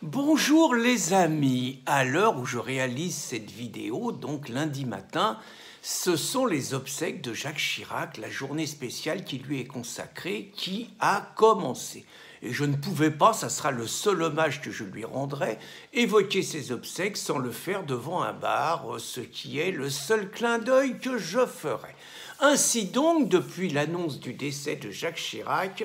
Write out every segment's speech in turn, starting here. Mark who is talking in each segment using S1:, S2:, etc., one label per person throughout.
S1: Bonjour les amis, à l'heure où je réalise cette vidéo, donc lundi matin, ce sont les obsèques de Jacques Chirac, la journée spéciale qui lui est consacrée, qui a commencé. Et je ne pouvais pas, ça sera le seul hommage que je lui rendrai, évoquer ses obsèques sans le faire devant un bar, ce qui est le seul clin d'œil que je ferai. Ainsi donc, depuis l'annonce du décès de Jacques Chirac,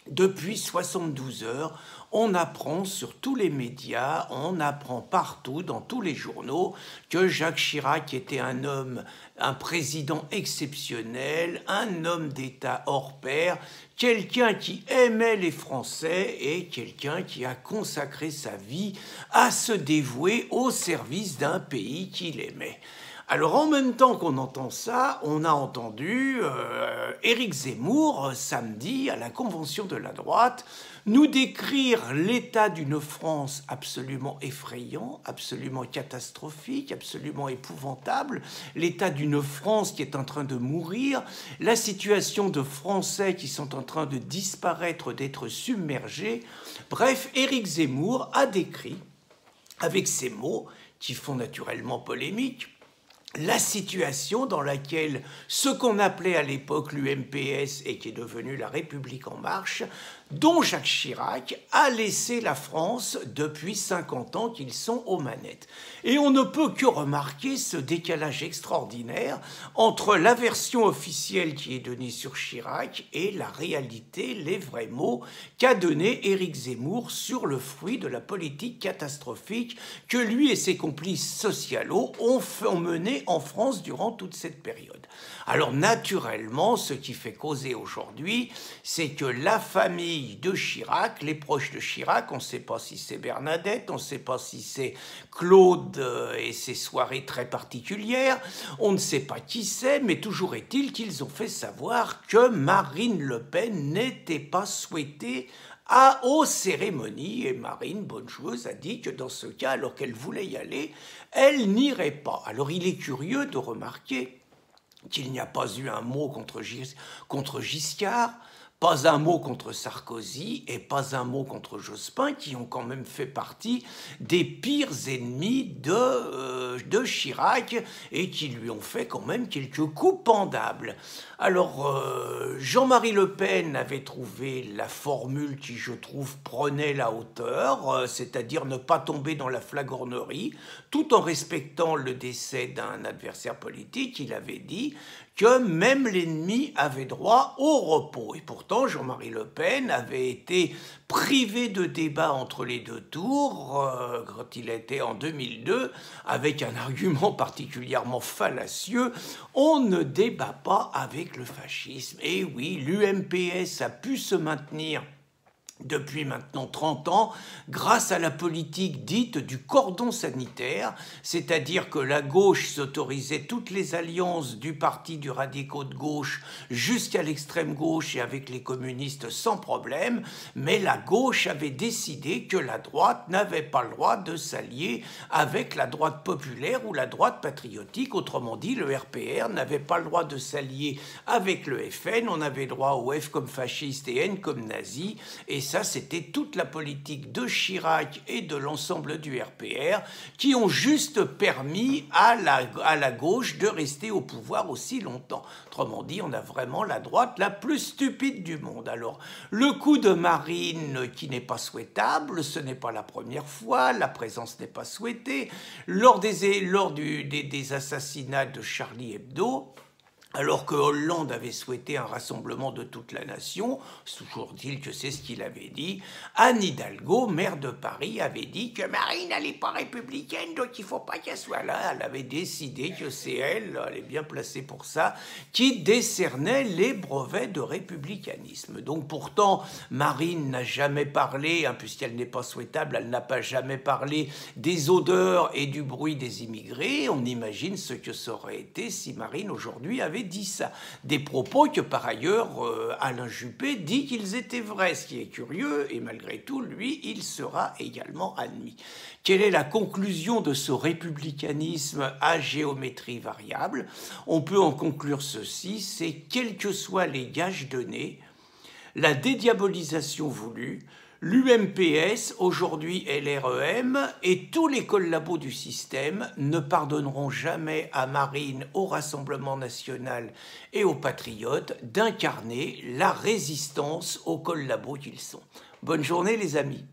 S1: depuis 72 heures, on apprend sur tous les médias, on apprend partout, dans tous les journaux, que Jacques Chirac était un homme, un président exceptionnel, un homme d'État hors pair, quelqu'un qui aimait les Français et quelqu'un qui a consacré sa vie à se dévouer au service d'un pays qu'il aimait. Alors en même temps qu'on entend ça, on a entendu Éric Zemmour samedi à la convention de la droite nous décrire l'état d'une France absolument effrayant, absolument catastrophique, absolument épouvantable, l'état d'une France qui est en train de mourir, la situation de Français qui sont en train de disparaître, d'être submergés. Bref, Éric Zemmour a décrit, avec ces mots qui font naturellement polémique, la situation dans laquelle ce qu'on appelait à l'époque l'UMPS et qui est devenu la République en marche, dont Jacques Chirac a laissé la France depuis 50 ans qu'ils sont aux manettes. Et on ne peut que remarquer ce décalage extraordinaire entre la version officielle qui est donnée sur Chirac et la réalité, les vrais mots qu'a donné Éric Zemmour sur le fruit de la politique catastrophique que lui et ses complices socialos ont mené en France durant toute cette période. Alors naturellement, ce qui fait causer aujourd'hui, c'est que la famille de Chirac, les proches de Chirac, on ne sait pas si c'est Bernadette, on ne sait pas si c'est Claude et ses soirées très particulières, on ne sait pas qui c'est, mais toujours est-il qu'ils ont fait savoir que Marine Le Pen n'était pas souhaitée aux cérémonies, et Marine, bonne joueuse, a dit que dans ce cas, alors qu'elle voulait y aller, elle n'irait pas. Alors il est curieux de remarquer qu'il n'y a pas eu un mot contre Giscard, pas un mot contre Sarkozy et pas un mot contre Jospin, qui ont quand même fait partie des pires ennemis de Chirac et qui lui ont fait quand même quelques coups pendables. Alors, Jean-Marie Le Pen avait trouvé la formule qui, je trouve, prenait la hauteur, c'est-à-dire ne pas tomber dans la flagornerie, tout en respectant le décès d'un adversaire politique. Il avait dit que même l'ennemi avait droit au repos. Et pourtant, Jean-Marie Le Pen avait été privé de débat entre les deux tours, quand il était en 2002, avec un argument particulièrement fallacieux, on ne débat pas avec le fascisme. Et oui, l'UMPS a pu se maintenir depuis maintenant 30 ans, grâce à la politique dite du cordon sanitaire, c'est-à-dire que la gauche s'autorisait toutes les alliances du parti du radicaux de gauche jusqu'à l'extrême gauche et avec les communistes sans problème, mais la gauche avait décidé que la droite n'avait pas le droit de s'allier avec la droite populaire ou la droite patriotique, autrement dit le RPR n'avait pas le droit de s'allier avec le FN, on avait droit au F comme fasciste et N comme nazi, et ça, c'était toute la politique de Chirac et de l'ensemble du RPR qui ont juste permis à la gauche de rester au pouvoir aussi longtemps. Autrement dit, on a vraiment la droite la plus stupide du monde. Alors, le coup de Marine qui n'est pas souhaitable, ce n'est pas la première fois, la présence n'est pas souhaitée. Lors des assassinats de Charlie Hebdo, alors que Hollande avait souhaité un rassemblement de toute la nation, toujours dit que c'est ce qu'il avait dit, Anne Hidalgo, maire de Paris, avait dit que Marine n'est pas républicaine, donc il ne faut pas qu'elle soit là. Elle avait décidé que c'est elle est bien placée pour ça, qui décernait les brevets de républicanisme. Donc pourtant, Marine n'a jamais parlé, puisqu'elle n'est pas souhaitable, elle n'a pas jamais parlé des odeurs et du bruit des immigrés. On imagine ce que ça aurait été si Marine aujourd'hui avait dit ça. Des propos que par ailleurs Alain Juppé dit qu'ils étaient vrais, ce qui est curieux, et malgré tout, lui, il sera également admis. Quelle est la conclusion de ce républicanisme à géométrie variable? On peut en conclure ceci, c'est quels que soient les gages donnés, la dédiabolisation voulue, L'UMPS, aujourd'hui LREM, et tous les collabos du système ne pardonneront jamais à Marine, au Rassemblement national et aux Patriotes d'incarner la résistance aux collabos qu'ils sont. Bonne journée les amis.